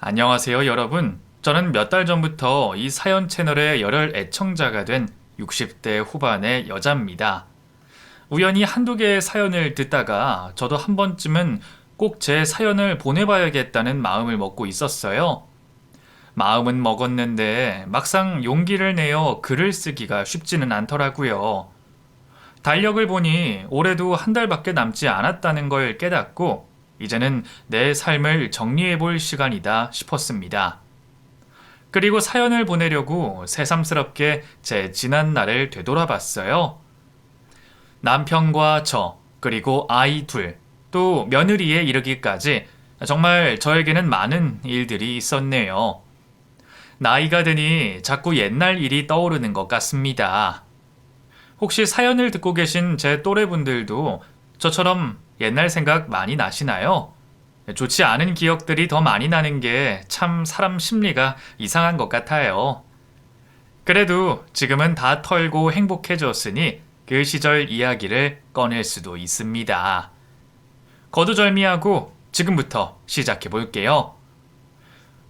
안녕하세요, 여러분. 저는 몇 달 전부터 이 사연 채널의 열혈 애청자가 된 60대 후반의 여자입니다. 우연히 한두 개의 사연을 듣다가 저도 한 번쯤은 꼭 제 사연을 보내봐야겠다는 마음을 먹고 있었어요. 마음은 먹었는데 막상 용기를 내어 글을 쓰기가 쉽지는 않더라고요. 달력을 보니 올해도 한 달밖에 남지 않았다는 걸 깨닫고 이제는 내 삶을 정리해 볼 시간이다 싶었습니다. 그리고 사연을 보내려고 새삼스럽게 제 지난 날을 되돌아봤어요. 남편과 저, 그리고 아이 둘, 또 며느리에 이르기까지 정말 저에게는 많은 일들이 있었네요. 나이가 드니 자꾸 옛날 일이 떠오르는 것 같습니다. 혹시 사연을 듣고 계신 제 또래분들도 저처럼 옛날 생각 많이 나시나요? 좋지 않은 기억들이 더 많이 나는 게 참 사람 심리가 이상한 것 같아요. 그래도 지금은 다 털고 행복해졌으니 그 시절 이야기를 꺼낼 수도 있습니다. 거두절미하고 지금부터 시작해 볼게요.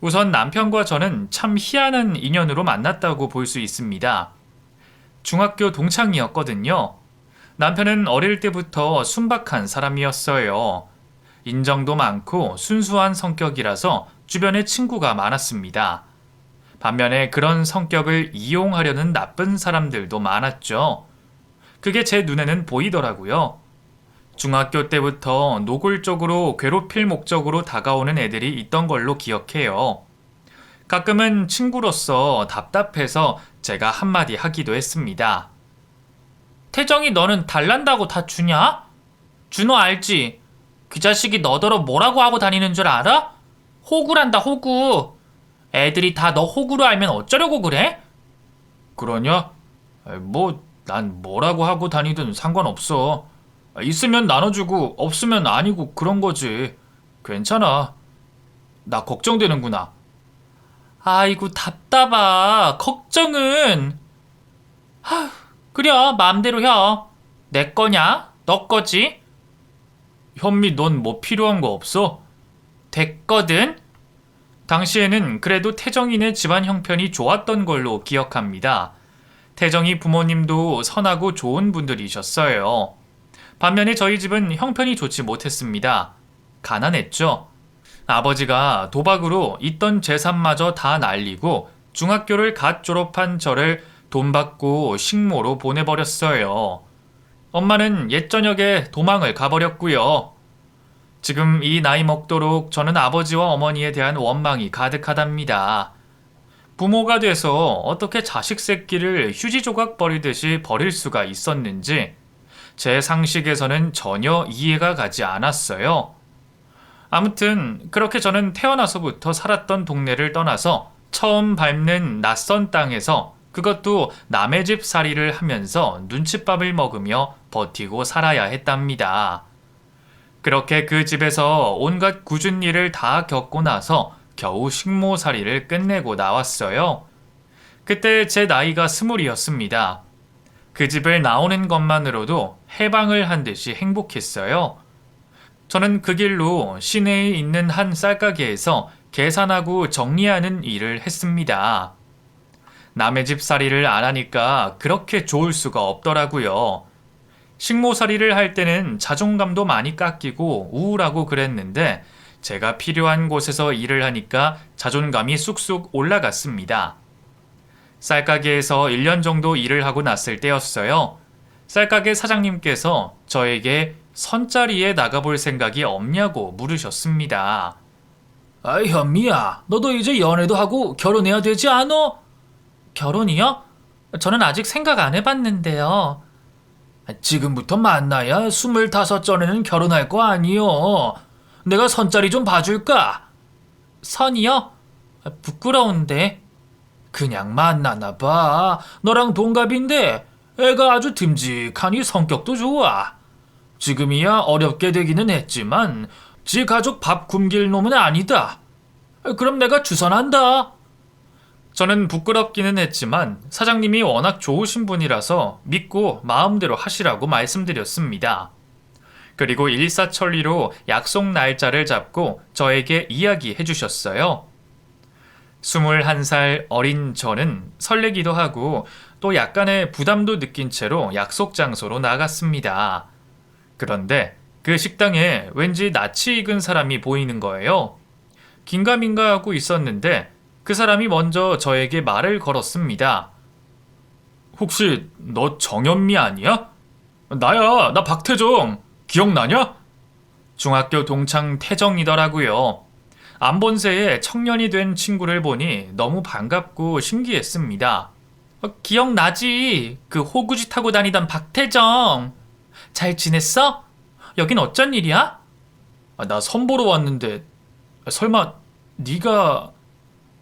우선 남편과 저는 참 희한한 인연으로 만났다고 볼 수 있습니다. 중학교 동창이었거든요. 남편은 어릴 때부터 순박한 사람이었어요. 인정도 많고 순수한 성격이라서 주변에 친구가 많았습니다. 반면에 그런 성격을 이용하려는 나쁜 사람들도 많았죠. 그게 제 눈에는 보이더라고요. 중학교 때부터 노골적으로 괴롭힐 목적으로 다가오는 애들이 있던 걸로 기억해요. 가끔은 친구로서 답답해서 제가 한마디 하기도 했습니다. 태정이 너는 달란다고 다 주냐? 준호 알지? 그 자식이 너더러 뭐라고 하고 다니는 줄 알아? 호구란다 호구. 애들이 다 너 호구로 알면 어쩌려고 그래? 그러냐? 난 뭐라고 하고 다니든 상관없어. 있으면 나눠주고 없으면 아니고 그런 거지. 괜찮아. 나 걱정되는구나. 아이고 답답하. 걱정은. 그래 마음대로 해. 내 거냐? 너 거지? 현미 넌 뭐 필요한 거 없어? 됐거든? 당시에는 그래도 태정이네 집안 형편이 좋았던 걸로 기억합니다. 태정이 부모님도 선하고 좋은 분들이셨어요. 반면에 저희 집은 형편이 좋지 못했습니다. 가난했죠. 아버지가 도박으로 있던 재산마저 다 날리고 중학교를 갓 졸업한 저를 돈 받고 식모로 보내버렸어요. 엄마는 옛 저녁에 도망을 가버렸고요. 지금 이 나이 먹도록 저는 아버지와 어머니에 대한 원망이 가득하답니다. 부모가 돼서 어떻게 자식 새끼를 휴지 조각 버리듯이 버릴 수가 있었는지 제 상식에서는 전혀 이해가 가지 않았어요. 아무튼 그렇게 저는 태어나서부터 살았던 동네를 떠나서 처음 밟는 낯선 땅에서 그것도 남의 집 살이를 하면서 눈칫밥을 먹으며 버티고 살아야 했답니다. 그렇게 그 집에서 온갖 굳은 일을 다 겪고 나서 겨우 식모살이를 끝내고 나왔어요. 그때 제 나이가 20이었습니다. 그 집을 나오는 것만으로도 해방을 한 듯이 행복했어요. 저는 그 길로 시내에 있는 한 쌀가게에서 계산하고 정리하는 일을 했습니다. 남의 집 살이를 안 하니까 그렇게 좋을 수가 없더라고요. 식모살이를 할 때는 자존감도 많이 깎이고 우울하고 그랬는데 제가 필요한 곳에서 일을 하니까 자존감이 쑥쑥 올라갔습니다. 쌀가게에서 1년 정도 일을 하고 났을 때였어요. 쌀가게 사장님께서 저에게 선자리에 나가볼 생각이 없냐고 물으셨습니다. 아이 현미야, 너도 이제 연애도 하고 결혼해야 되지 않어? 결혼이요? 저는 아직 생각 안 해봤는데요. 지금부터 만나야 25전에는 결혼할 거 아니요. 내가 선자리 좀 봐줄까? 선이요? 부끄러운데. 그냥 만나나 봐. 너랑 동갑인데 애가 아주 듬직하니 성격도 좋아. 지금이야 어렵게 되기는 했지만 지 가족 밥 굶길 놈은 아니다. 그럼 내가 주선한다. 저는 부끄럽기는 했지만 사장님이 워낙 좋으신 분이라서 믿고 마음대로 하시라고 말씀드렸습니다. 그리고 일사천리로 약속 날짜를 잡고 저에게 이야기해 주셨어요. 21살 어린 저는 설레기도 하고 또 약간의 부담도 느낀 채로 약속 장소로 나갔습니다. 그런데 그 식당에 왠지 낯이 익은 사람이 보이는 거예요. 긴가민가 하고 있었는데 그 사람이 먼저 저에게 말을 걸었습니다. 혹시 너 정현미 아니야? 나야, 나 박태정. 기억나냐? 중학교 동창 태정이더라고요. 안 본 새에 청년이 된 친구를 보니 너무 반갑고 신기했습니다. 기억나지? 그 호구지 타고 다니던 박태정. 잘 지냈어? 여긴 어쩐 일이야? 나 선보러 왔는데 설마 네가...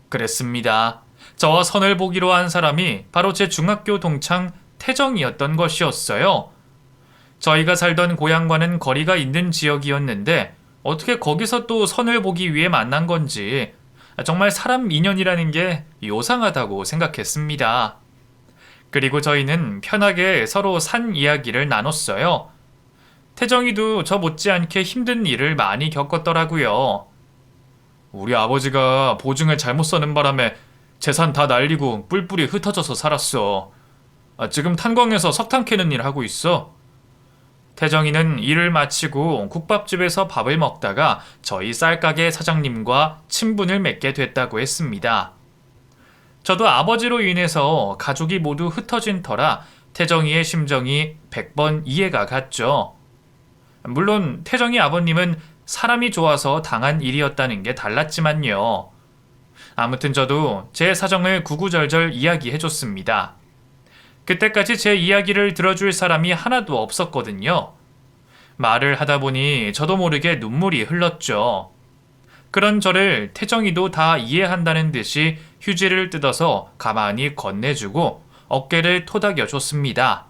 그랬습니다. 저와 선을 보기로 한 사람이 바로 제 중학교 동창 태정이었던 것이었어요. 저희가 살던 고향과는 거리가 있는 지역이었는데 어떻게 거기서 또 선을 보기 위해 만난 건지 정말 사람 인연이라는 게 요상하다고 생각했습니다. 그리고 저희는 편하게 서로 산 이야기를 나눴어요. 태정이도 저 못지않게 힘든 일을 많이 겪었더라고요. 우리 아버지가 보증을 잘못 서는 바람에 재산 다 날리고 뿔뿔이 흩어져서 살았어. 지금 탄광에서 석탄 캐는 일 하고 있어. 태정이는 일을 마치고 국밥집에서 밥을 먹다가 저희 쌀가게 사장님과 친분을 맺게 됐다고 했습니다. 저도 아버지로 인해서 가족이 모두 흩어진 터라 태정이의 심정이 100번 이해가 갔죠. 물론 태정이 아버님은 사람이 좋아서 당한 일이었다는 게 달랐지만요. 아무튼 저도 제 사정을 구구절절 이야기해줬습니다. 그때까지 제 이야기를 들어줄 사람이 하나도 없었거든요. 말을 하다 보니 저도 모르게 눈물이 흘렀죠. 그런 저를 태정이도 다 이해한다는 듯이 휴지를 뜯어서 가만히 건네주고 어깨를 토닥여줬습니다.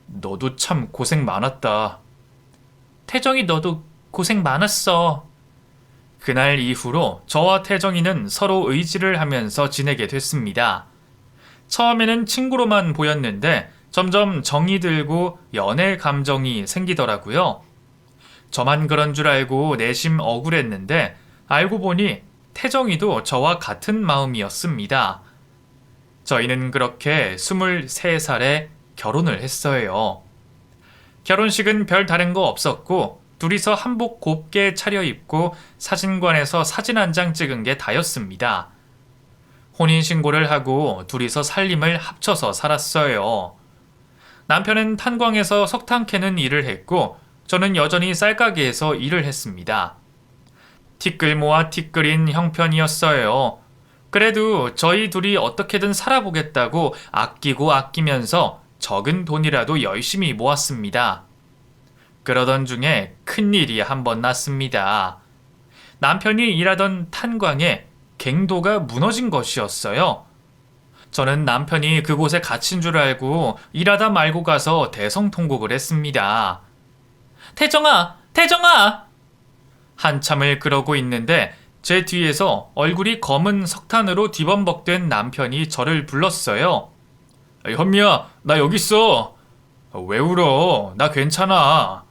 너도 참 고생 많았다. 태정이 너도 고생 많았어. 그날 이후로 저와 태정이는 서로 의지를 하면서 지내게 됐습니다. 처음에는 친구로만 보였는데 점점 정이 들고 연애 감정이 생기더라고요. 저만 그런 줄 알고 내심 억울했는데 알고 보니 태정이도 저와 같은 마음이었습니다. 저희는 그렇게 23살에 결혼을 했어요. 결혼식은 별 다른 거 없었고 둘이서 한복 곱게 차려입고 사진관에서 사진 한 장 찍은 게 다였습니다. 혼인신고를 하고 둘이서 살림을 합쳐서 살았어요. 남편은 탄광에서 석탄 캐는 일을 했고 저는 여전히 쌀가게에서 일을 했습니다. 티끌 모아 티끌인 형편이었어요. 그래도 저희 둘이 어떻게든 살아보겠다고 아끼고 아끼면서 적은 돈이라도 열심히 모았습니다. 그러던 중에 큰일이 한 번 났습니다. 남편이 일하던 탄광에 갱도가 무너진 것이었어요. 저는 남편이 그곳에 갇힌 줄 알고 일하다 말고 가서 대성통곡을 했습니다. 태정아! 태정아! 한참을 그러고 있는데 제 뒤에서 얼굴이 검은 석탄으로 뒤범벅된 남편이 저를 불렀어요. 현미야, 나 여기 있어. 왜 울어? 나 괜찮아.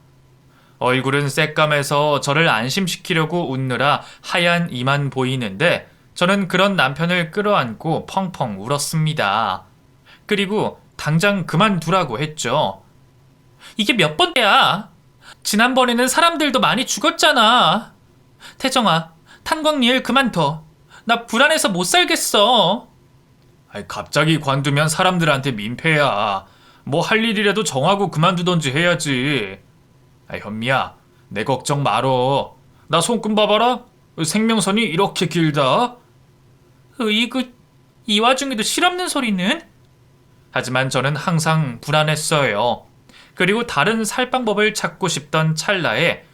얼굴은 새까매서 저를 안심시키려고 웃느라 하얀 이만 보이는데 저는 그런 남편을 끌어안고 펑펑 울었습니다. 그리고 당장 그만두라고 했죠. 이게 몇 번째야? 지난번에는 사람들도 많이 죽었잖아. 태정아, 탄광일 그만둬. 나 불안해서 못 살겠어. 갑자기 관두면 사람들한테 민폐야. 뭐 할 일이라도 정하고 그만두던지 해야지. 현미야, 내 걱정 말어. 나 손금 봐봐라. 생명선이 이렇게 길다. 으이그, 이 와중에도 실없는 소리는? 하지만 저는 항상 불안했어요. 그리고 다른 살 방법을 찾고 싶던 찰나에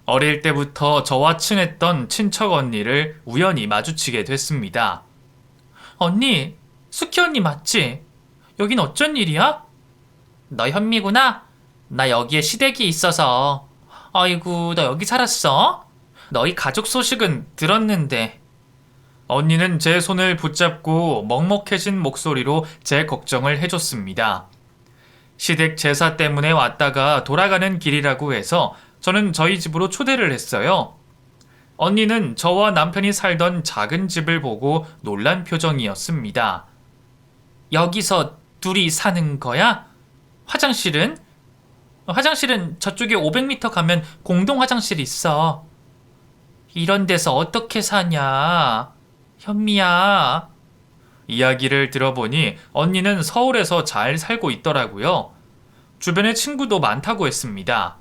어릴 때부터 저와 친했던 친척 언니를 우연히 마주치게 됐습니다. 언니, 수키 언니 맞지? 여긴 어쩐 일이야? 너 현미구나? 나 여기에 시댁이 있어서. 아이고, 너 여기 살았어? 너희 가족 소식은 들었는데. 언니는 제 손을 붙잡고 먹먹해진 목소리로 제 걱정을 해줬습니다. 시댁 제사 때문에 왔다가 돌아가는 길이라고 해서 저는 저희 집으로 초대를 했어요. 언니는 저와 남편이 살던 작은 집을 보고 놀란 표정이었습니다. 여기서 둘이 사는 거야? 화장실은? 화장실은 저쪽에 500m 가면 공동 화장실이 있어. 이런 데서 어떻게 사냐? 현미야. 이야기를 들어보니 언니는 서울에서 잘 살고 있더라고요. 주변에 친구도 많다고 했습니다.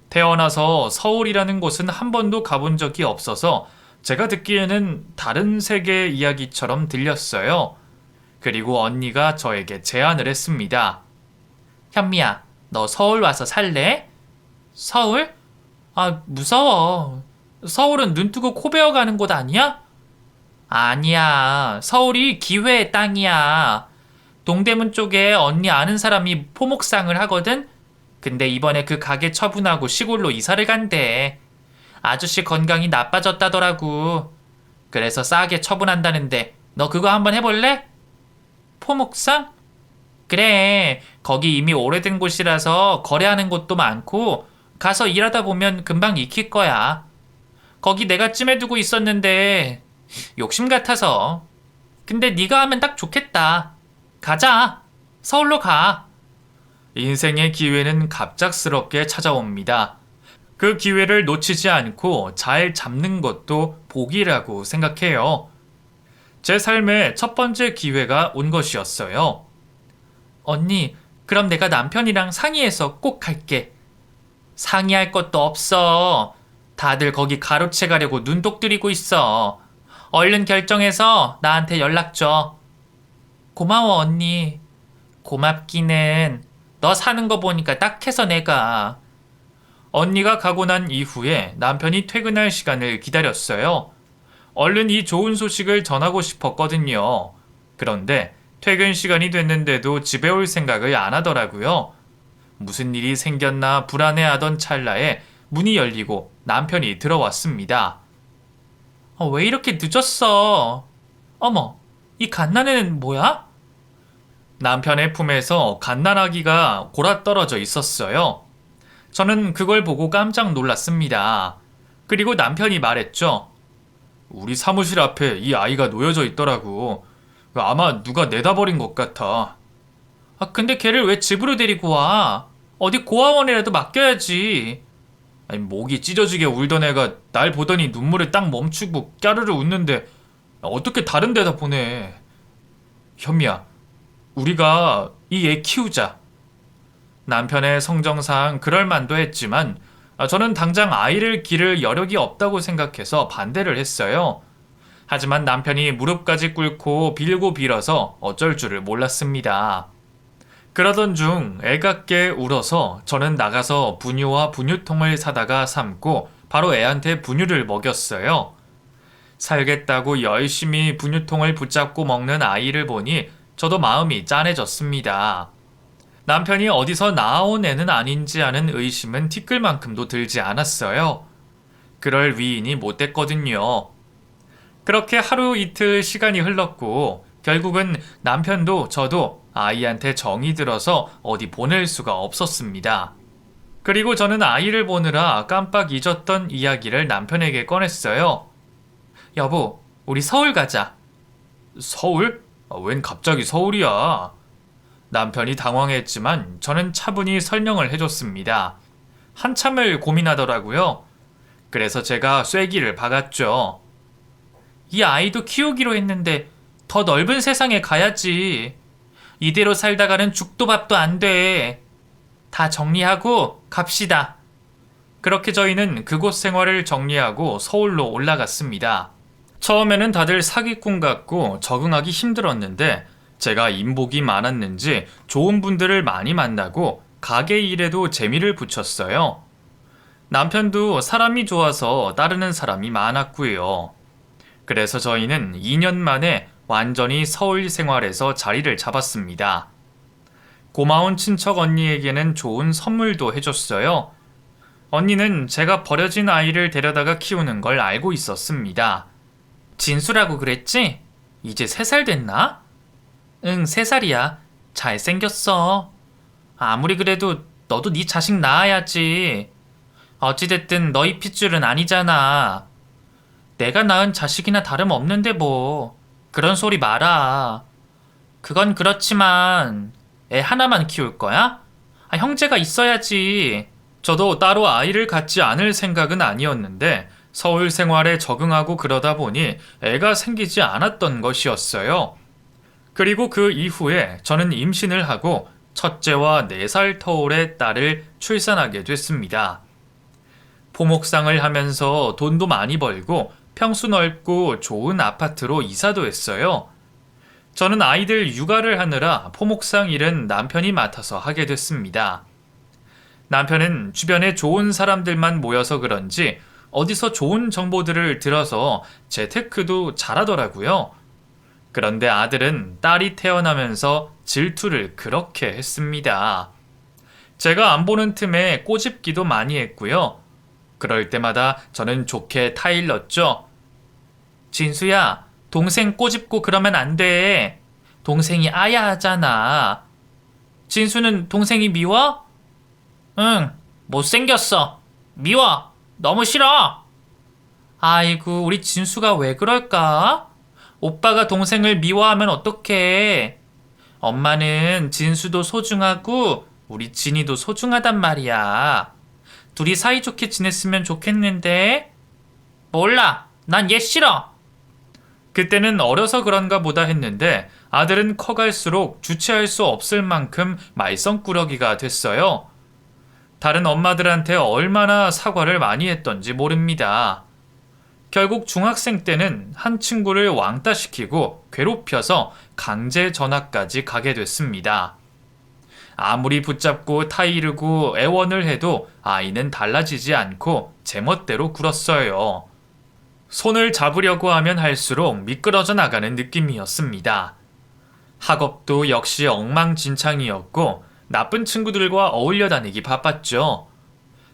태어나서 서울이라는 곳은 한 번도 가본 적이 없어서 제가 듣기에는 다른 세계 이야기처럼 들렸어요. 그리고 언니가 저에게 제안을 했습니다. 현미야, 너 서울 와서 살래? 서울? 아, 무서워. 서울은 눈 뜨고 코 베어 가는 곳 아니야? 아니야. 서울이 기회의 땅이야. 동대문 쪽에 언니 아는 사람이 포목상을 하거든? 근데 이번에 그 가게 처분하고 시골로 이사를 간대. 아저씨 건강이 나빠졌다더라고. 그래서 싸게 처분한다는데 너 그거 한번 해볼래? 포목상? 그래. 거기 이미 오래된 곳이라서 거래하는 곳도 많고 가서 일하다 보면 금방 익힐 거야. 거기 내가 찜해두고 있었는데 욕심 같아서. 근데 네가 하면 딱 좋겠다. 가자. 서울로 가. 인생의 기회는 갑작스럽게 찾아옵니다. 그 기회를 놓치지 않고 잘 잡는 것도 복이라고 생각해요. 제 삶의 첫 번째 기회가 온 것이었어요. 언니, 그럼 내가 남편이랑 상의해서 꼭 갈게. 상의할 것도 없어. 다들 거기 가로채 가려고 눈독 들이고 있어. 얼른 결정해서 나한테 연락 줘. 고마워, 언니. 고맙기는. 너 사는 거 보니까 딱해서 내가. 언니가 가고 난 이후에 남편이 퇴근할 시간을 기다렸어요. 얼른 이 좋은 소식을 전하고 싶었거든요. 그런데 퇴근 시간이 됐는데도 집에 올 생각을 안 하더라고요. 무슨 일이 생겼나 불안해하던 찰나에 문이 열리고 남편이 들어왔습니다. 왜 이렇게 늦었어? 어머, 이 갓난애는 뭐야? 남편의 품에서 갓난아기가 골아떨어져 있었어요. 저는 그걸 보고 깜짝 놀랐습니다. 그리고 남편이 말했죠. 우리 사무실 앞에 이 아이가 놓여져 있더라고. 아마 누가 내다 버린 것 같아. 근데 걔를 왜 집으로 데리고 와? 어디 고아원이라도 맡겨야지. 아니, 목이 찢어지게 울던 애가 날 보더니 눈물을 딱 멈추고 까르르 웃는데 어떻게 다른 데다 보내. 현미야, 우리가 이 애 키우자. 남편의 성정상 그럴 만도 했지만 저는 당장 아이를 기를 여력이 없다고 생각해서 반대를 했어요. 하지만 남편이 무릎까지 꿇고 빌고 빌어서 어쩔 줄을 몰랐습니다. 그러던 중 애같게 울어서 저는 나가서 분유와 분유통을 사다가 삶고 바로 애한테 분유를 먹였어요. 살겠다고 열심히 분유통을 붙잡고 먹는 아이를 보니 저도 마음이 짠해졌습니다. 남편이 어디서 나온 애는 아닌지 하는 의심은 티끌만큼도 들지 않았어요. 그럴 위인이 못 됐거든요. 그렇게 하루 이틀 시간이 흘렀고 결국은 남편도 저도 아이한테 정이 들어서 어디 보낼 수가 없었습니다. 그리고 저는 아이를 보느라 깜빡 잊었던 이야기를 남편에게 꺼냈어요. 여보, 우리 서울 가자. 서울? 웬 갑자기 서울이야? 남편이 당황했지만 저는 차분히 설명을 해줬습니다. 한참을 고민하더라고요. 그래서 제가 쐐기를 박았죠. 이 아이도 키우기로 했는데 더 넓은 세상에 가야지. 이대로 살다가는 죽도 밥도 안 돼. 다 정리하고 갑시다. 그렇게 저희는 그곳 생활을 정리하고 서울로 올라갔습니다. 처음에는 다들 사기꾼 같고 적응하기 힘들었는데 제가 인복이 많았는지 좋은 분들을 많이 만나고 가게 일에도 재미를 붙였어요. 남편도 사람이 좋아서 따르는 사람이 많았고요. 그래서 저희는 2년 만에 완전히 서울 생활에서 자리를 잡았습니다. 고마운 친척 언니에게는 좋은 선물도 해줬어요. 언니는 제가 버려진 아이를 데려다가 키우는 걸 알고 있었습니다. 진수라고 그랬지? 이제 3살 됐나? 응, 3살이야. 잘생겼어. 아무리 그래도 너도 네 자식 낳아야지. 어찌됐든 너희 핏줄은 아니잖아. 내가 낳은 자식이나 다름없는데 뭐. 그런 소리 마라. 그건 그렇지만 애 하나만 키울 거야? 형제가 있어야지. 저도 따로 아이를 갖지 않을 생각은 아니었는데 서울 생활에 적응하고 그러다 보니 애가 생기지 않았던 것이었어요. 그리고 그 이후에 저는 임신을 하고 첫째와 4살 터울의 딸을 출산하게 됐습니다. 포목상을 하면서 돈도 많이 벌고 평수 넓고 좋은 아파트로 이사도 했어요. 저는 아이들 육아를 하느라 포목상 일은 남편이 맡아서 하게 됐습니다. 남편은 주변에 좋은 사람들만 모여서 그런지 어디서 좋은 정보들을 들어서 재테크도 잘하더라고요. 그런데 아들은 딸이 태어나면서 질투를 그렇게 했습니다. 제가 안 보는 틈에 꼬집기도 많이 했고요. 그럴 때마다 저는 좋게 타일렀죠. 진수야, 동생 꼬집고 그러면 안 돼. 동생이 아야하잖아. 진수는 동생이 미워? 응, 못생겼어. 미워. 너무 싫어. 아이고, 우리 진수가 왜 그럴까? 오빠가 동생을 미워하면 어떡해. 엄마는 진수도 소중하고 우리 진이도 소중하단 말이야. 둘이 사이좋게 지냈으면 좋겠는데. 몰라. 난 얘 싫어. 그때는 어려서 그런가 보다 했는데 아들은 커갈수록 주체할 수 없을 만큼 말썽꾸러기가 됐어요. 다른 엄마들한테 얼마나 사과를 많이 했던지 모릅니다. 결국 중학생 때는 한 친구를 왕따시키고 괴롭혀서 강제 전학까지 가게 됐습니다. 아무리 붙잡고 타이르고 애원을 해도 아이는 달라지지 않고 제멋대로 굴었어요. 손을 잡으려고 하면 할수록 미끄러져 나가는 느낌이었습니다. 학업도 역시 엉망진창이었고 나쁜 친구들과 어울려 다니기 바빴죠.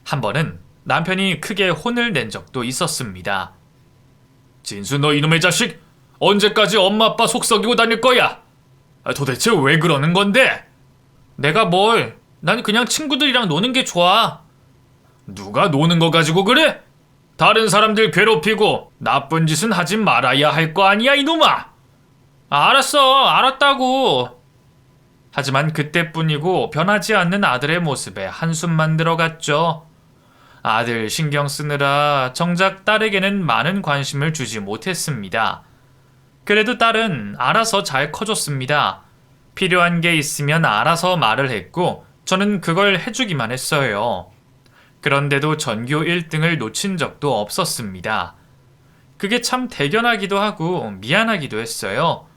한 번은 남편이 크게 혼을 낸 적도 있었습니다. 진수, 너 이놈의 자식! 언제까지 엄마 아빠 속썩이고 다닐 거야? 도대체 왜 그러는 건데? 내가 뭘? 난 그냥 친구들이랑 노는 게 좋아. 누가 노는 거 가지고 그래? 다른 사람들 괴롭히고 나쁜 짓은 하지 말아야 할 거 아니야, 이놈아! 알았어, 알았다고. 하지만 그때뿐이고 변하지 않는 아들의 모습에 한숨만 들어갔죠. 아들 신경 쓰느라 정작 딸에게는 많은 관심을 주지 못했습니다. 그래도 딸은 알아서 잘 커졌습니다. 필요한 게 있으면 알아서 말을 했고 저는 그걸 해주기만 했어요. 그런데도 전교 1등을 놓친 적도 없었습니다. 그게 참 대견하기도 하고 미안하기도 했어요.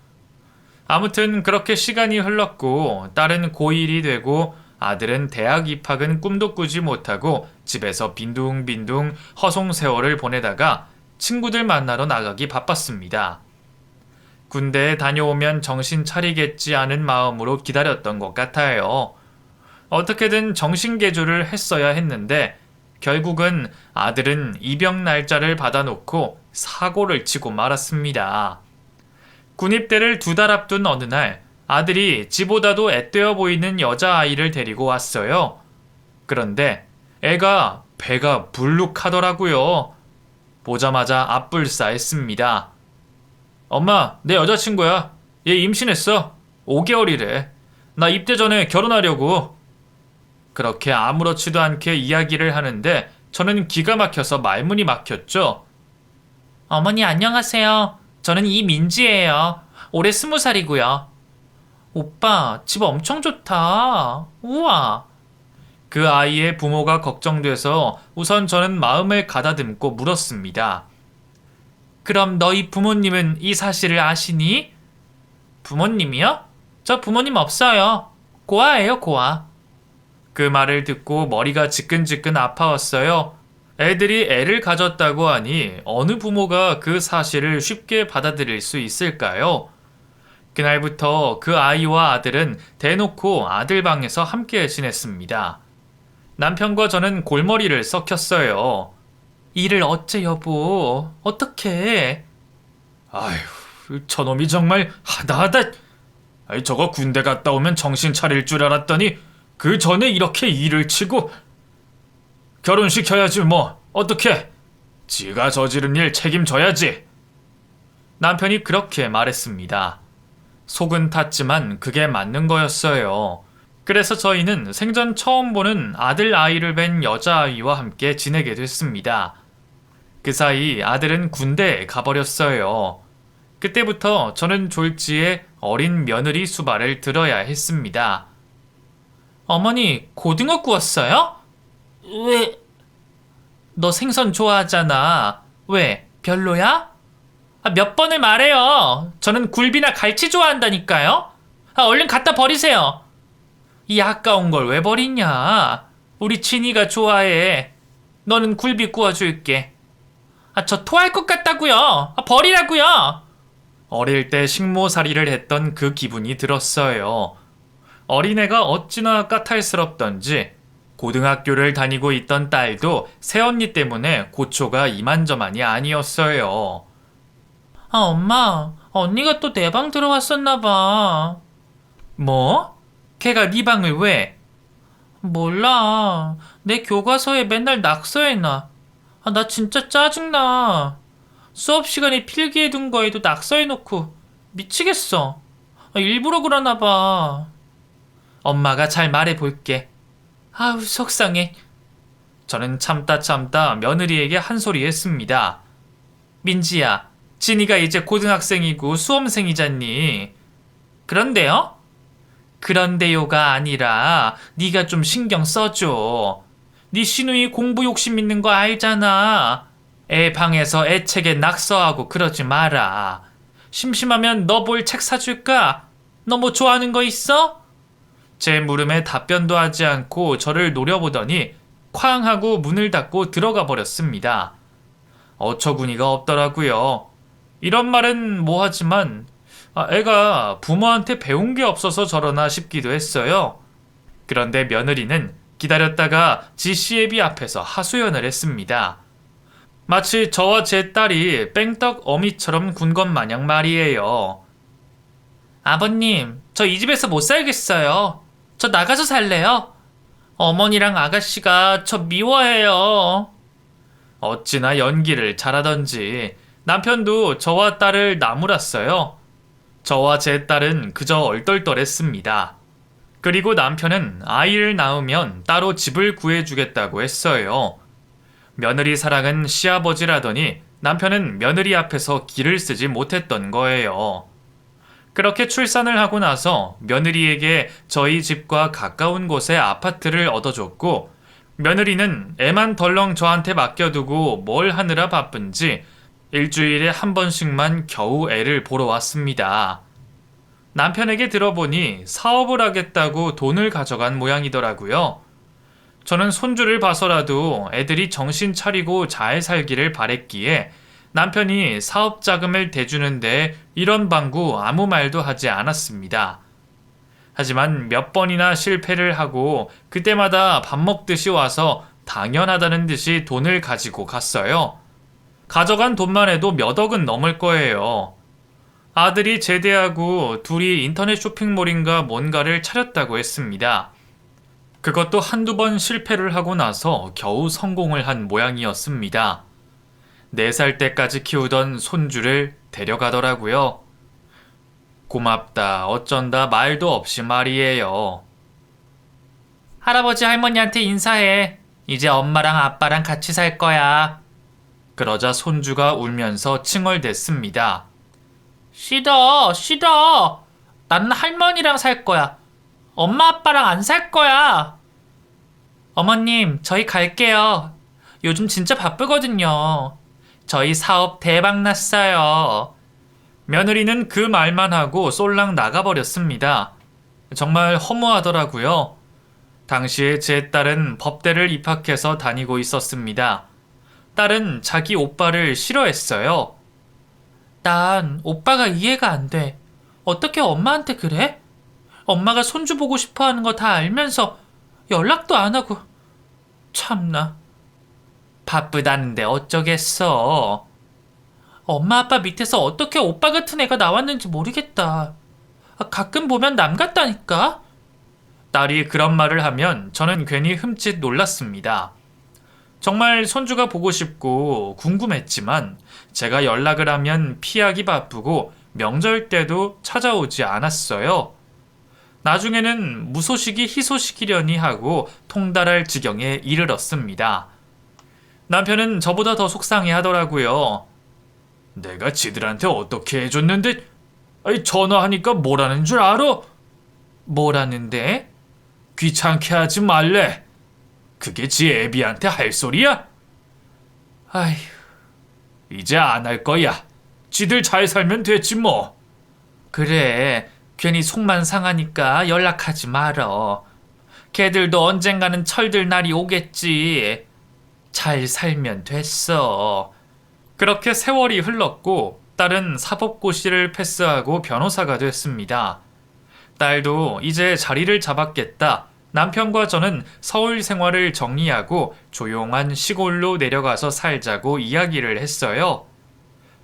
아무튼 그렇게 시간이 흘렀고 딸은 고1이 되고 아들은 대학 입학은 꿈도 꾸지 못하고 집에서 빈둥빈둥 허송세월을 보내다가 친구들 만나러 나가기 바빴습니다. 군대에 다녀오면 정신 차리겠지 하는 마음으로 기다렸던 것 같아요. 어떻게든 정신개조를 했어야 했는데 결국은 아들은 입영 날짜를 받아놓고 사고를 치고 말았습니다. 군입대를 2달 앞둔 어느 날 아들이 지보다도 앳되어 보이는 여자아이를 데리고 왔어요. 그런데 애가 배가 불룩하더라고요. 보자마자 앞불싸했습니다. 엄마, 내 여자친구야. 얘 임신했어. 5개월이래. 나 입대 전에 결혼하려고. 그렇게 아무렇지도 않게 이야기를 하는데 저는 기가 막혀서 말문이 막혔죠. 어머니 안녕하세요. 저는 이민지예요. 올해 20살이고요. 오빠, 집 엄청 좋다. 우와. 그 아이의 부모가 걱정돼서 우선 저는 마음을 가다듬고 물었습니다. 그럼 너희 부모님은 이 사실을 아시니? 부모님이요? 저 부모님 없어요. 고아예요, 고아. 그 말을 듣고 머리가 지끈지끈 아파왔어요. 애들이 애를 가졌다고 하니 어느 부모가 그 사실을 쉽게 받아들일 수 있을까요? 그날부터 그 아이와 아들은 대놓고 아들 방에서 함께 지냈습니다. 남편과 저는 골머리를 썩혔어요. 일을 어째 여보, 어떡해? 아휴, 저놈이 정말 하다하다. 저거 군대 갔다 오면 정신 차릴 줄 알았더니 그 전에 이렇게 일을 치고. 결혼시켜야지 뭐, 어떡해? 지가 저지른 일 책임져야지. 남편이 그렇게 말했습니다. 속은 탔지만 그게 맞는 거였어요. 그래서 저희는 생전 처음 보는 아들 아이를 뵌 여자아이와 함께 지내게 됐습니다. 그 사이 아들은 군대에 가버렸어요. 그때부터 저는 졸지에 어린 며느리 수발을 들어야 했습니다. 어머니, 고등어 구웠어요? 왜? 너 생선 좋아하잖아. 왜? 별로야? 몇 번을 말해요. 저는 굴비나 갈치 좋아한다니까요. 얼른 갖다 버리세요. 이 아까운 걸 왜 버리냐? 우리 진이가 좋아해. 너는 굴비 구워줄게. 저 토할 것 같다고요. 버리라고요. 어릴 때 식모살이를 했던 그 기분이 들었어요. 어린애가 어찌나 까탈스럽던지 고등학교를 다니고 있던 딸도 새언니 때문에 고초가 이만저만이 아니었어요. 엄마, 언니가 또 내 방 들어왔었나 봐. 뭐? 걔가 네 방을 왜? 몰라. 내 교과서에 맨날 낙서해놔. 나 진짜 짜증나. 수업 시간에 필기해둔 거에도 낙서해놓고 미치겠어. 일부러 그러나 봐. 엄마가 잘 말해볼게. 아우, 속상해. 저는 참다 며느리에게 한 소리 했습니다. 민지야, 진이가 이제 고등학생이고 수험생이잖니. 그런데요? 그런데요가 아니라 네가 좀 신경 써줘. 네 시누이 공부 욕심 있는 거 알잖아. 애 방에서 애 책에 낙서하고 그러지 마라. 심심하면 너 볼 책 사줄까? 너 뭐 좋아하는 거 있어? 제 물음에 답변도 하지 않고 저를 노려보더니 쾅 하고 문을 닫고 들어가 버렸습니다. 어처구니가 없더라고요. 이런 말은 뭐하지만 애가 부모한테 배운 게 없어서 저러나 싶기도 했어요. 그런데 며느리는 기다렸다가 지시애비 앞에서 하소연을 했습니다. 마치 저와 제 딸이 뺑떡 어미처럼 군 것 마냥 말이에요. 아버님, 저 이 집에서 못 살겠어요. 저 나가서 살래요. 어머니랑 아가씨가 저 미워해요. 어찌나 연기를 잘하던지 남편도 저와 딸을 나무랐어요. 저와 제 딸은 그저 얼떨떨했습니다. 그리고 남편은 아이를 낳으면 따로 집을 구해주겠다고 했어요. 며느리 사랑은 시아버지라더니 남편은 며느리 앞에서 기를 쓰지 못했던 거예요. 그렇게 출산을 하고 나서 며느리에게 저희 집과 가까운 곳에 아파트를 얻어줬고 며느리는 애만 덜렁 저한테 맡겨두고 뭘 하느라 바쁜지 일주일에 한 번씩만 겨우 애를 보러 왔습니다. 남편에게 들어보니 사업을 하겠다고 돈을 가져간 모양이더라고요. 저는 손주를 봐서라도 애들이 정신 차리고 잘 살기를 바랬기에 남편이 사업 자금을 대주는데 이런 방구 아무 말도 하지 않았습니다. 하지만 몇 번이나 실패를 하고 그때마다 밥 먹듯이 와서 당연하다는 듯이 돈을 가지고 갔어요. 가져간 돈만 해도 몇 억은 넘을 거예요. 아들이 제대하고 둘이 인터넷 쇼핑몰인가 뭔가를 차렸다고 했습니다. 그것도 한두 번 실패를 하고 나서 겨우 성공을 한 모양이었습니다. 4살 때까지 키우던 손주를 데려가더라고요. 고맙다, 어쩐다 말도 없이 말이에요. 할아버지 할머니한테 인사해. 이제 엄마랑 아빠랑 같이 살 거야. 그러자 손주가 울면서 칭얼댔습니다. 싫어. 나는 할머니랑 살 거야. 엄마 아빠랑 안 살 거야. 어머님, 저희 갈게요. 요즘 진짜 바쁘거든요. 저희 사업 대박 났어요. 며느리는 그 말만 하고 쏠랑 나가버렸습니다. 정말 허무하더라고요. 당시에 제 딸은 법대를 입학해서 다니고 있었습니다. 딸은 자기 오빠를 싫어했어요. 난 오빠가 이해가 안 돼. 어떻게 엄마한테 그래? 엄마가 손주 보고 싶어 하는 거 다 알면서 연락도 안 하고. 참나. 바쁘다는데 어쩌겠어. 엄마 아빠 밑에서 어떻게 오빠 같은 애가 나왔는지 모르겠다. 가끔 보면 남 같다니까. 딸이 그런 말을 하면 저는 괜히 흠칫 놀랐습니다. 정말 손주가 보고 싶고 궁금했지만 제가 연락을 하면 피하기 바쁘고 명절 때도 찾아오지 않았어요. 나중에는 무소식이 희소식이려니 하고 통달할 지경에 이르렀습니다. 남편은 저보다 더 속상해 하더라고요. 내가 지들한테 어떻게 해줬는데 전화하니까 뭐라는 줄 알아? 뭐라는데? 귀찮게 하지 말래. 그게 지 애비한테 할 소리야? 아휴, 이제 안 할 거야. 지들 잘 살면 됐지 뭐. 그래, 괜히 속만 상하니까 연락하지 말어. 걔들도 언젠가는 철들 날이 오겠지. 잘 살면 됐어. 그렇게 세월이 흘렀고 딸은 사법고시를 패스하고 변호사가 됐습니다. 딸도 이제 자리를 잡았겠다. 남편과 저는 서울 생활을 정리하고 조용한 시골로 내려가서 살자고 이야기를 했어요.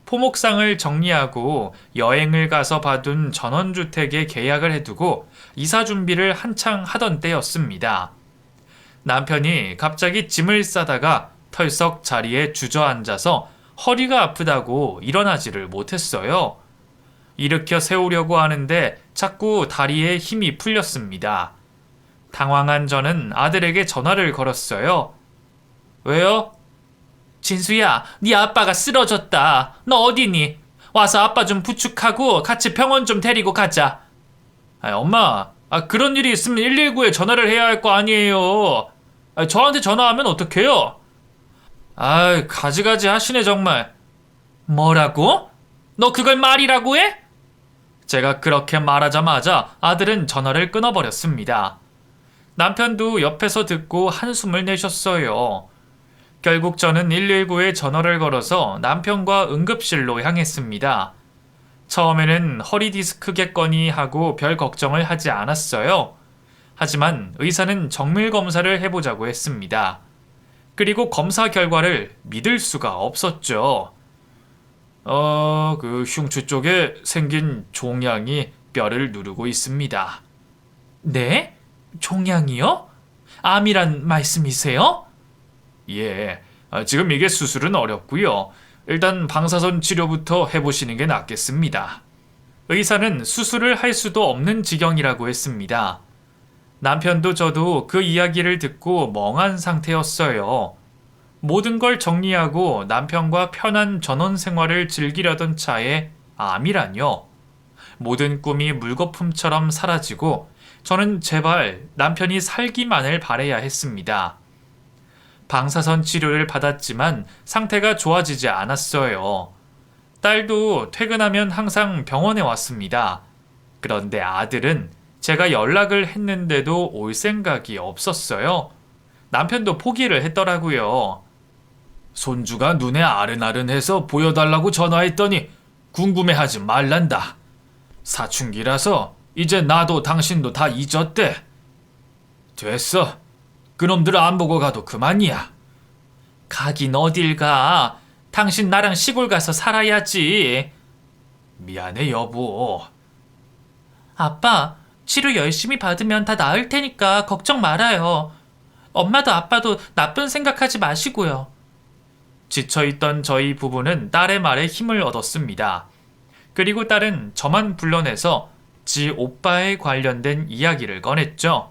포목상을 정리하고 여행을 가서 봐둔 전원주택에 계약을 해두고 이사 준비를 한창 하던 때였습니다. 남편이 갑자기 짐을 싸다가 털썩 자리에 주저앉아서 허리가 아프다고 일어나지를 못했어요. 일으켜 세우려고 하는데 자꾸 다리에 힘이 풀렸습니다. 당황한 저는 아들에게 전화를 걸었어요. 왜요? 진수야, 네 아빠가 쓰러졌다. 너 어디니? 와서 아빠 좀 부축하고 같이 병원 좀 데리고 가자. 엄마, 그런 일이 있으면 119에 전화를 해야 할 거 아니에요. 저한테 전화하면 어떡해요? 가지가지 하시네 정말. 뭐라고? 너 그걸 말이라고 해? 제가 그렇게 말하자마자 아들은 전화를 끊어버렸습니다. 남편도 옆에서 듣고 한숨을 내셨어요. 결국 저는 119에 전화를 걸어서 남편과 응급실로 향했습니다. 처음에는 허리 디스크겠거니 하고 별 걱정을 하지 않았어요. 하지만 의사는 정밀 검사를 해보자고 했습니다. 그리고 검사 결과를 믿을 수가 없었죠. 그 흉추 쪽에 생긴 종양이 뼈를 누르고 있습니다. 네? 종양이요? 암이란 말씀이세요? 예, 지금 이게 수술은 어렵고요. 일단 방사선 치료부터 해보시는 게 낫겠습니다. 의사는 수술을 할 수도 없는 지경이라고 했습니다. 남편도 저도 그 이야기를 듣고 멍한 상태였어요. 모든 걸 정리하고 남편과 편한 전원 생활을 즐기려던 차에 암이라뇨. 모든 꿈이 물거품처럼 사라지고 저는 제발 남편이 살기만을 바라야 했습니다. 방사선 치료를 받았지만 상태가 좋아지지 않았어요. 딸도 퇴근하면 항상 병원에 왔습니다. 그런데 아들은 제가 연락을 했는데도 올 생각이 없었어요. 남편도 포기를 했더라고요. 손주가 눈에 아른아른해서 보여달라고 전화했더니 궁금해하지 말란다. 사춘기라서 이제 나도 당신도 다 잊었대. 됐어. 그놈들 안 보고 가도 그만이야. 가긴 어딜 가. 당신 나랑 시골 가서 살아야지. 미안해 여보. 아빠, 치료 열심히 받으면 다 나을 테니까 걱정 말아요. 엄마도 아빠도 나쁜 생각하지 마시고요. 지쳐있던 저희 부부는 딸의 말에 힘을 얻었습니다. 그리고 딸은 저만 불러내서 지 오빠에 관련된 이야기를 꺼냈죠.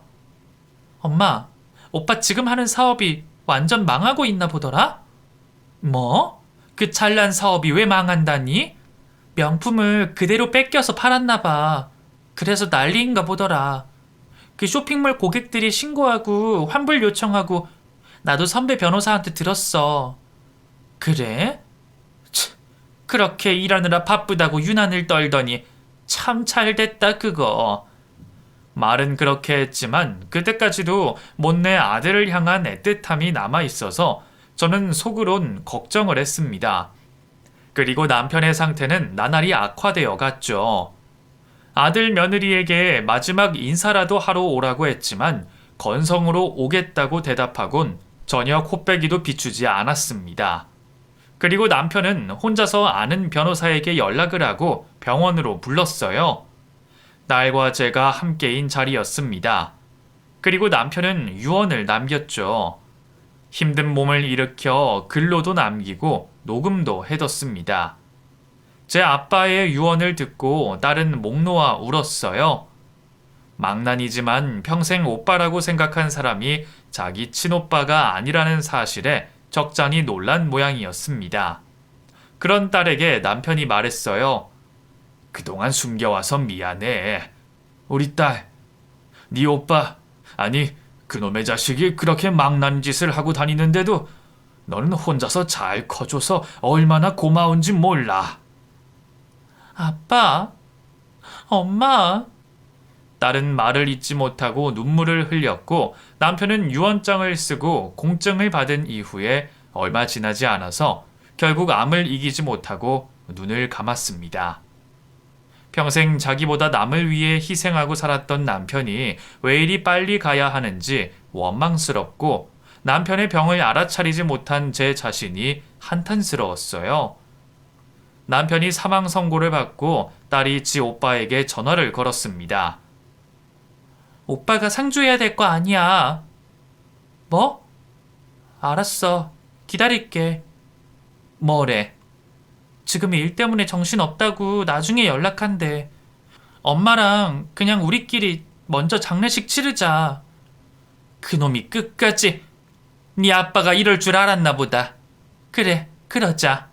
엄마, 오빠 지금 하는 사업이 완전 망하고 있나 보더라? 뭐? 그 잘난 사업이 왜 망한다니? 명품을 그대로 뺏겨서 팔았나 봐. 그래서 난리인가 보더라. 그 쇼핑몰 고객들이 신고하고 환불 요청하고 나도 선배 변호사한테 들었어. 그래? 그렇게 일하느라 바쁘다고 유난을 떨더니 참 잘됐다 그거. 말은 그렇게 했지만 그때까지도 못내 아들을 향한 애틋함이 남아있어서 저는 속으론 걱정을 했습니다. 그리고 남편의 상태는 나날이 악화되어 갔죠. 아들 며느리에게 마지막 인사라도 하러 오라고 했지만 건성으로 오겠다고 대답하곤 전혀 코빼기도 비추지 않았습니다. 그리고 남편은 혼자서 아는 변호사에게 연락을 하고 병원으로 불렀어요. 딸과 제가 함께인 자리였습니다. 그리고 남편은 유언을 남겼죠. 힘든 몸을 일으켜 글로도 남기고 녹음도 해뒀습니다. 제 아빠의 유언을 듣고 딸은 목 놓아 울었어요. 망난이지만 평생 오빠라고 생각한 사람이 자기 친오빠가 아니라는 사실에 적잖이 놀란 모양이었습니다. 그런 딸에게 남편이 말했어요. 그동안 숨겨와서 미안해. 우리 딸, 네 오빠, 아니 그놈의 자식이 그렇게 망나니 짓을 하고 다니는데도 너는 혼자서 잘 커줘서 얼마나 고마운지 몰라. 아빠, 엄마. 딸은 말을 잇지 못하고 눈물을 흘렸고 남편은 유언장을 쓰고 공증을 받은 이후에 얼마 지나지 않아서 결국 암을 이기지 못하고 눈을 감았습니다. 평생 자기보다 남을 위해 희생하고 살았던 남편이 왜 이리 빨리 가야 하는지 원망스럽고 남편의 병을 알아차리지 못한 제 자신이 한탄스러웠어요. 남편이 사망 선고를 받고 딸이 지 오빠에게 전화를 걸었습니다. 오빠가 상주해야 될 거 아니야. 뭐? 알았어. 기다릴게. 뭐래? 지금 일 때문에 정신없다고 나중에 연락한대. 엄마랑 그냥 우리끼리 먼저 장례식 치르자. 그놈이 끝까지. 네 아빠가 이럴 줄 알았나 보다. 그래, 그러자.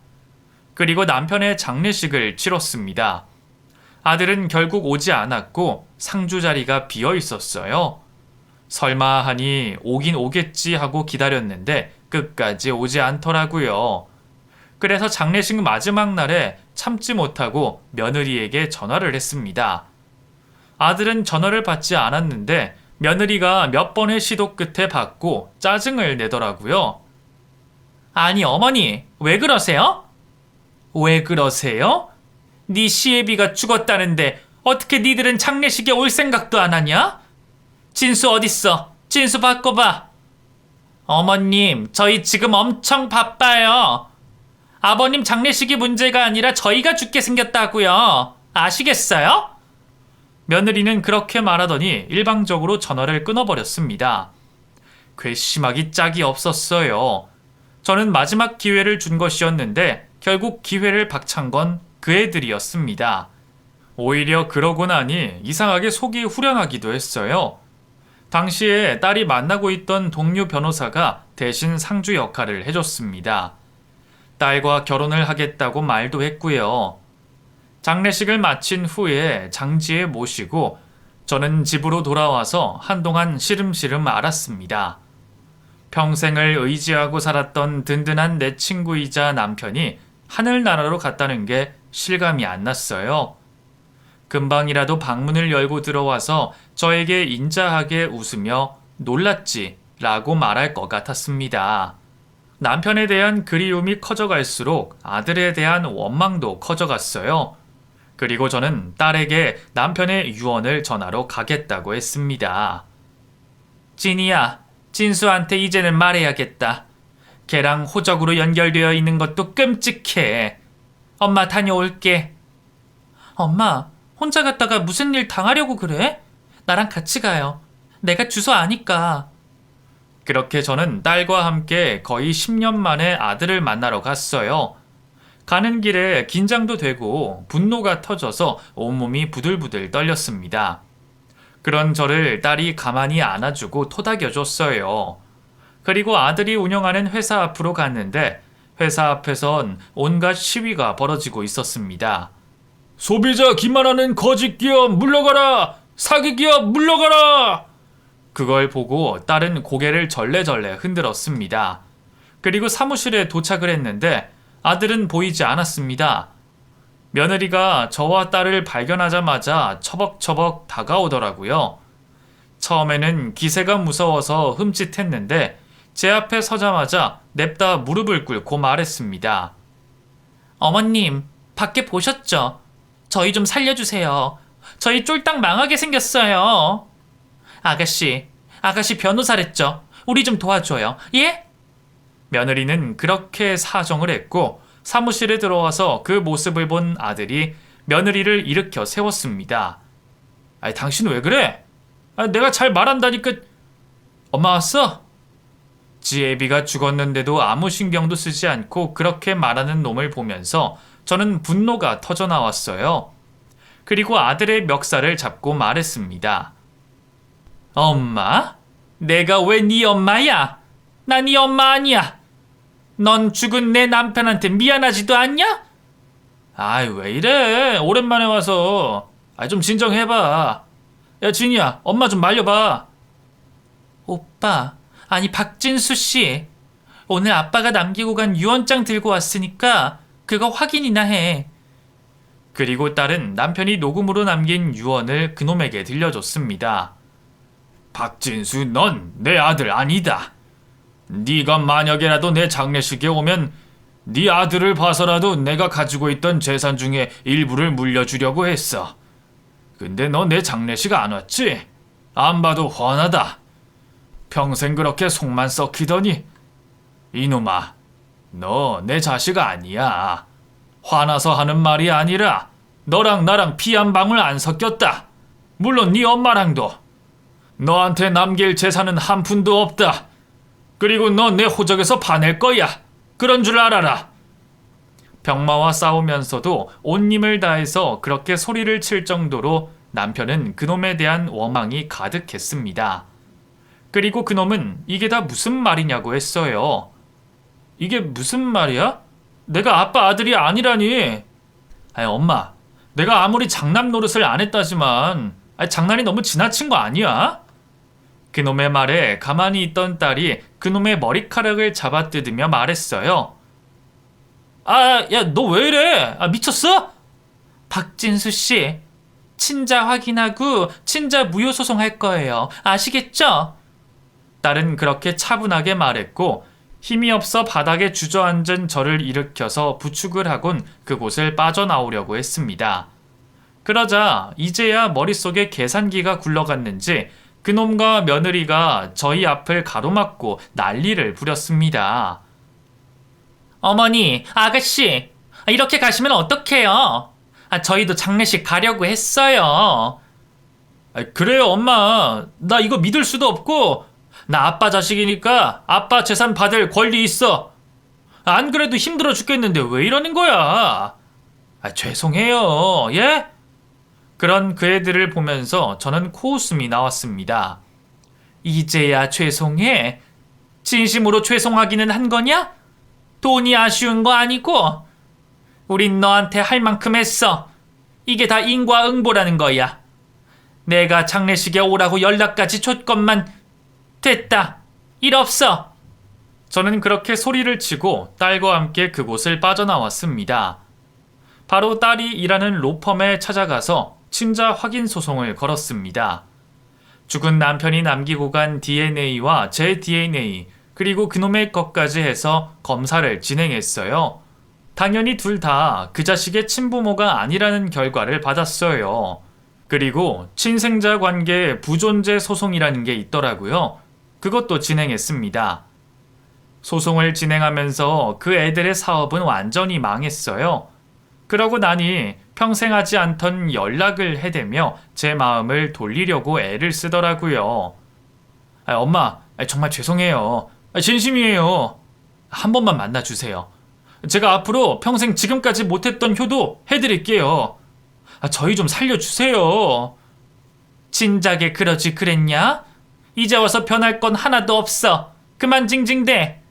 그리고 남편의 장례식을 치렀습니다. 아들은 결국 오지 않았고 상주 자리가 비어 있었어요. 설마 하니 오긴 오겠지 하고 기다렸는데 끝까지 오지 않더라고요. 그래서 장례식 마지막 날에 참지 못하고 며느리에게 전화를 했습니다. 아들은 전화를 받지 않았는데 며느리가 몇 번의 시도 끝에 받고 짜증을 내더라고요. 아니 어머니, 왜 그러세요? 왜 그러세요? 네 시애비가 죽었다는데 어떻게 니들은 장례식에 올 생각도 안 하냐? 진수 어딨어? 진수 바꿔봐. 어머님, 저희 지금 엄청 바빠요. 아버님 장례식이 문제가 아니라 저희가 죽게 생겼다고요. 아시겠어요? 며느리는 그렇게 말하더니 일방적으로 전화를 끊어버렸습니다. 괘씸하기 짝이 없었어요. 저는 마지막 기회를 준 것이었는데 결국 기회를 박찬 건 그 애들이었습니다. 오히려 그러고 나니 이상하게 속이 후련하기도 했어요. 당시에 딸이 만나고 있던 동료 변호사가 대신 상주 역할을 해줬습니다. 딸과 결혼을 하겠다고 말도 했고요. 장례식을 마친 후에 장지에 모시고 저는 집으로 돌아와서 한동안 시름시름 앓았습니다. 평생을 의지하고 살았던 든든한 내 친구이자 남편이 하늘나라로 갔다는 게 실감이 안 났어요. 금방이라도 방문을 열고 들어와서 저에게 인자하게 웃으며 놀랐지 라고 말할 것 같았습니다. 남편에 대한 그리움이 커져갈수록 아들에 대한 원망도 커져갔어요. 그리고 저는 딸에게 남편의 유언을 전하러 가겠다고 했습니다. 진이야, 진수한테 이제는 말해야겠다. 걔랑 호적으로 연결되어 있는 것도 끔찍해. 엄마 다녀올게. 엄마, 혼자 갔다가 무슨 일 당하려고 그래? 나랑 같이 가요. 내가 주소 아니까. 그렇게 저는 딸과 함께 거의 10년 만에 아들을 만나러 갔어요. 가는 길에 긴장도 되고 분노가 터져서 온몸이 부들부들 떨렸습니다. 그런 저를 딸이 가만히 안아주고 토닥여줬어요. 그리고 아들이 운영하는 회사 앞으로 갔는데 회사 앞에선 온갖 시위가 벌어지고 있었습니다. 소비자 기만하는 거짓 기업 물러가라! 사기 기업 물러가라! 그걸 보고 딸은 고개를 절레절레 흔들었습니다. 그리고 사무실에 도착을 했는데 아들은 보이지 않았습니다. 며느리가 저와 딸을 발견하자마자 처벅처벅 다가오더라고요. 처음에는 기세가 무서워서 흠칫했는데 제 앞에 서자마자 냅다 무릎을 꿇고 말했습니다. 어머님, 밖에 보셨죠? 저희 좀 살려주세요. 저희 쫄딱 망하게 생겼어요. 아가씨 변호사랬죠? 우리 좀 도와줘요. 예? 며느리는 그렇게 사정을 했고 사무실에 들어와서 그 모습을 본 아들이 며느리를 일으켜 세웠습니다. 아니, 당신 왜 그래? 내가 잘 말한다니까. 엄마 왔어? 지 애비가 죽었는데도 아무 신경도 쓰지 않고 그렇게 말하는 놈을 보면서 저는 분노가 터져 나왔어요. 그리고 아들의 멱살을 잡고 말했습니다. 엄마? 내가 왜 네 엄마야? 나 네 엄마 아니야. 넌 죽은 내 남편한테 미안하지도 않냐? 아이, 왜 이래? 오랜만에 와서. 좀 진정해봐. 야, 진이야, 엄마 좀 말려봐. 오빠, 아니 박진수 씨. 오늘 아빠가 남기고 간 유언장 들고 왔으니까 그거 확인이나 해. 그리고 딸은 남편이 녹음으로 남긴 유언을 그놈에게 들려줬습니다. 박진수, 넌 내 아들 아니다. 네가 만약에라도 내 장례식에 오면 네 아들을 봐서라도 내가 가지고 있던 재산 중에 일부를 물려주려고 했어. 근데 너 내 장례식 안 왔지? 안 봐도 훤하다. 평생 그렇게 속만 썩히더니. 이놈아, 너 내 자식 아니야. 화나서 하는 말이 아니라 너랑 나랑 피 한 방울 안 섞였다. 물론 네 엄마랑도. 너한테 남길 재산은 한 푼도 없다. 그리고 너 내 호적에서 파낼 거야. 그런 줄 알아라. 병마와 싸우면서도 온 힘을 다해서 그렇게 소리를 칠 정도로 남편은 그놈에 대한 원망이 가득했습니다. 그리고 그놈은 이게 다 무슨 말이냐고 했어요. 이게 무슨 말이야? 내가 아빠 아들이 아니라니. 엄마, 내가 아무리 장남 노릇을 안 했다지만 장난이 너무 지나친 거 아니야? 그놈의 말에 가만히 있던 딸이 그놈의 머리카락을 잡아뜯으며 말했어요. 야, 너 왜 이래? 미쳤어? 박진수 씨, 친자 확인하고 친자 무효 소송할 거예요. 아시겠죠? 딸은 그렇게 차분하게 말했고 힘이 없어 바닥에 주저앉은 저를 일으켜서 부축을 하곤 그곳을 빠져나오려고 했습니다. 그러자 이제야 머릿속에 계산기가 굴러갔는지 그놈과 며느리가 저희 앞을 가로막고 난리를 부렸습니다. 어머니, 아가씨, 이렇게 가시면 어떡해요? 저희도 장례식 가려고 했어요. 그래요, 엄마. 나 이거 믿을 수도 없고 나 아빠 자식이니까 아빠 재산 받을 권리 있어. 안 그래도 힘들어 죽겠는데 왜 이러는 거야? 죄송해요. 예? 그런 그 애들을 보면서 저는 코웃음이 나왔습니다. 이제야 죄송해? 진심으로 죄송하기는 한 거냐? 돈이 아쉬운 거 아니고? 우린 너한테 할 만큼 했어. 이게 다 인과응보라는 거야. 내가 장례식에 오라고 연락까지 줬건만. 됐다. 일 없어. 저는 그렇게 소리를 치고 딸과 함께 그곳을 빠져나왔습니다. 바로 딸이 일하는 로펌에 찾아가서 친자 확인 소송을 걸었습니다. 죽은 남편이 남기고 간 DNA와 제 DNA 그리고 그놈의 것까지 해서 검사를 진행했어요. 당연히 둘 다 그 자식의 친부모가 아니라는 결과를 받았어요. 그리고 친생자 관계 부존재 소송이라는 게 있더라고요. 그것도 진행했습니다. 소송을 진행하면서 그 애들의 사업은 완전히 망했어요. 그러고 나니 평생 하지 않던 연락을 해대며 제 마음을 돌리려고 애를 쓰더라고요. 엄마, 정말 죄송해요. 진심이에요. 한 번만 만나주세요. 제가 앞으로 평생 지금까지 못했던 효도 해드릴게요. 저희 좀 살려주세요. 진작에 그러지 그랬냐? 이제 와서 변할 건 하나도 없어. 그만 징징대.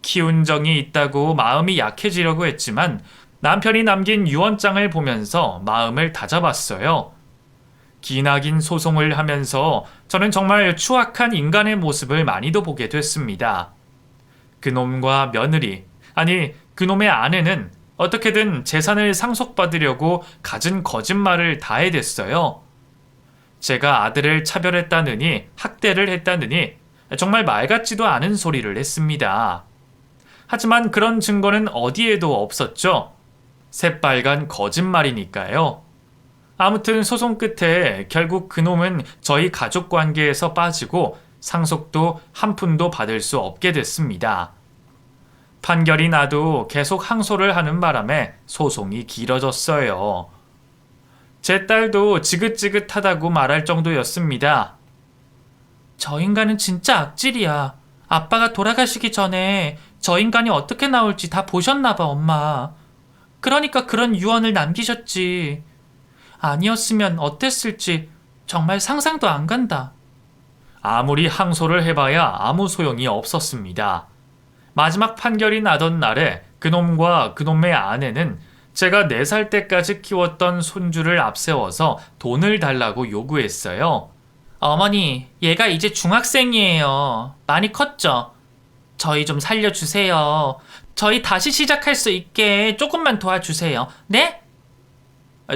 기운정이 있다고 마음이 약해지려고 했지만 남편이 남긴 유언장을 보면서 마음을 다잡았어요. 기나긴 소송을 하면서 저는 정말 추악한 인간의 모습을 많이도 보게 됐습니다. 그놈과 며느리, 아니 그놈의 아내는 어떻게든 재산을 상속받으려고 갖은 거짓말을 다 해댔어요. 제가 아들을 차별했다느니 학대를 했다느니 정말 말 같지도 않은 소리를 했습니다. 하지만 그런 증거는 어디에도 없었죠. 새빨간 거짓말이니까요. 아무튼 소송 끝에 결국 그놈은 저희 가족 관계에서 빠지고 상속도 한 푼도 받을 수 없게 됐습니다. 판결이 나도 계속 항소를 하는 바람에 소송이 길어졌어요. 제 딸도 지긋지긋하다고 말할 정도였습니다. 저 인간은 진짜 악질이야. 아빠가 돌아가시기 전에 저 인간이 어떻게 나올지 다 보셨나 봐, 엄마. 그러니까 그런 유언을 남기셨지. 아니었으면 어땠을지 정말 상상도 안 간다. 아무리 항소를 해봐야 아무 소용이 없었습니다. 마지막 판결이 나던 날에 그놈과 그놈의 아내는 제가 4살 때까지 키웠던 손주를 앞세워서 돈을 달라고 요구했어요. 어머니, 얘가 이제 중학생이에요. 많이 컸죠? 저희 좀 살려주세요. 저희 다시 시작할 수 있게 조금만 도와주세요. 네?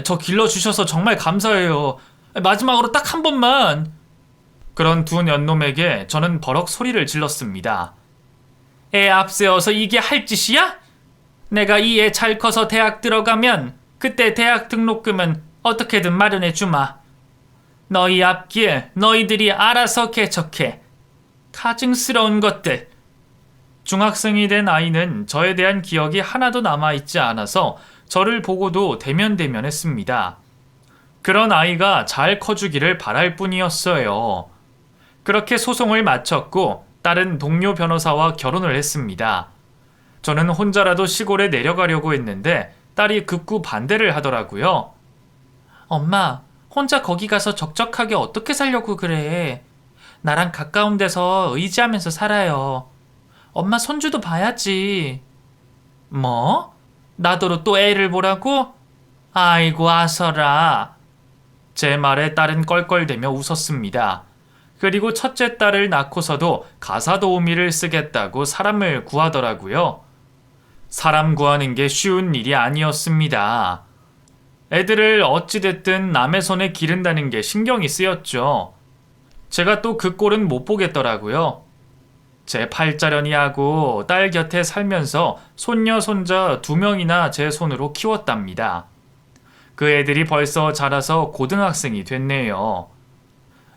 저 길러주셔서 정말 감사해요. 마지막으로 딱 한 번만. 그런 두 년놈에게 저는 버럭 소리를 질렀습니다. 애 앞세워서 이게 할 짓이야? 내가 이 애 잘 커서 대학 들어가면 그때 대학 등록금은 어떻게든 마련해 주마. 너희 앞길 너희들이 알아서 개척해. 가증스러운 것들. 중학생이 된 아이는 저에 대한 기억이 하나도 남아있지 않아서 저를 보고도 대면대면했습니다. 그런 아이가 잘 커주기를 바랄 뿐이었어요. 그렇게 소송을 마쳤고 딸은 동료 변호사와 결혼을 했습니다. 저는 혼자라도 시골에 내려가려고 했는데 딸이 극구 반대를 하더라고요. 엄마, 혼자 거기 가서 적적하게 어떻게 살려고 그래. 나랑 가까운 데서 의지하면서 살아요. 엄마 손주도 봐야지. 뭐? 나더러 또 애를 보라고? 아이고 아서라. 제 말에 딸은 껄껄대며 웃었습니다. 그리고 첫째 딸을 낳고서도 가사도우미를 쓰겠다고 사람을 구하더라고요. 사람 구하는 게 쉬운 일이 아니었습니다. 애들을 어찌됐든 남의 손에 기른다는 게 신경이 쓰였죠. 제가 또 그 꼴은 못 보겠더라고요. 제 팔자련이 하고 딸 곁에 살면서 손녀 손자 2명이나 제 손으로 키웠답니다. 그 애들이 벌써 자라서 고등학생이 됐네요.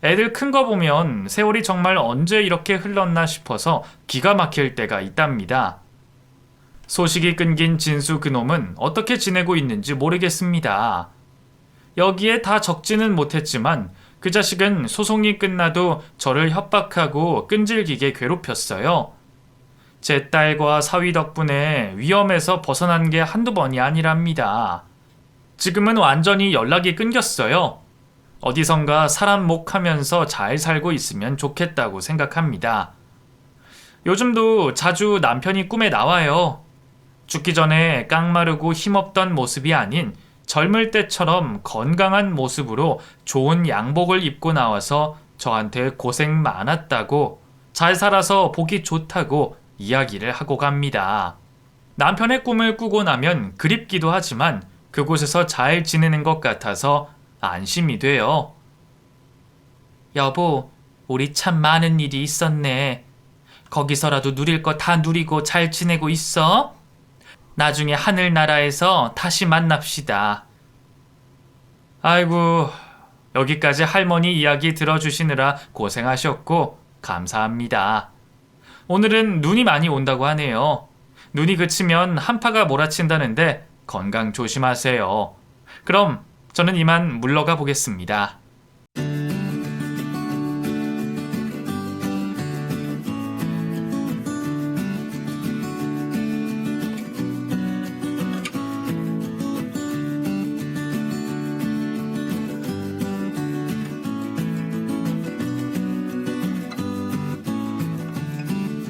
애들 큰 거 보면 세월이 정말 언제 이렇게 흘렀나 싶어서 기가 막힐 때가 있답니다. 소식이 끊긴 진수 그놈은 어떻게 지내고 있는지 모르겠습니다. 여기에 다 적지는 못했지만 그 자식은 소송이 끝나도 저를 협박하고 끈질기게 괴롭혔어요. 제 딸과 사위 덕분에 위험에서 벗어난 게 한두 번이 아니랍니다. 지금은 완전히 연락이 끊겼어요. 어디선가 사람 목하면서 잘 살고 있으면 좋겠다고 생각합니다. 요즘도 자주 남편이 꿈에 나와요. 죽기 전에 깡마르고 힘없던 모습이 아닌 젊을 때처럼 건강한 모습으로 좋은 양복을 입고 나와서 저한테 고생 많았다고, 잘 살아서 보기 좋다고 이야기를 하고 갑니다. 남편의 꿈을 꾸고 나면 그립기도 하지만 그곳에서 잘 지내는 것 같아서 안심이 돼요. 여보, 우리 참 많은 일이 있었네. 거기서라도 누릴 거 다 누리고 잘 지내고 있어? 나중에 하늘나라에서 다시 만납시다. 아이고, 여기까지 할머니 이야기 들어주시느라 고생하셨고 감사합니다. 오늘은 눈이 많이 온다고 하네요. 눈이 그치면 한파가 몰아친다는데 건강 조심하세요. 그럼 저는 이만 물러가 보겠습니다.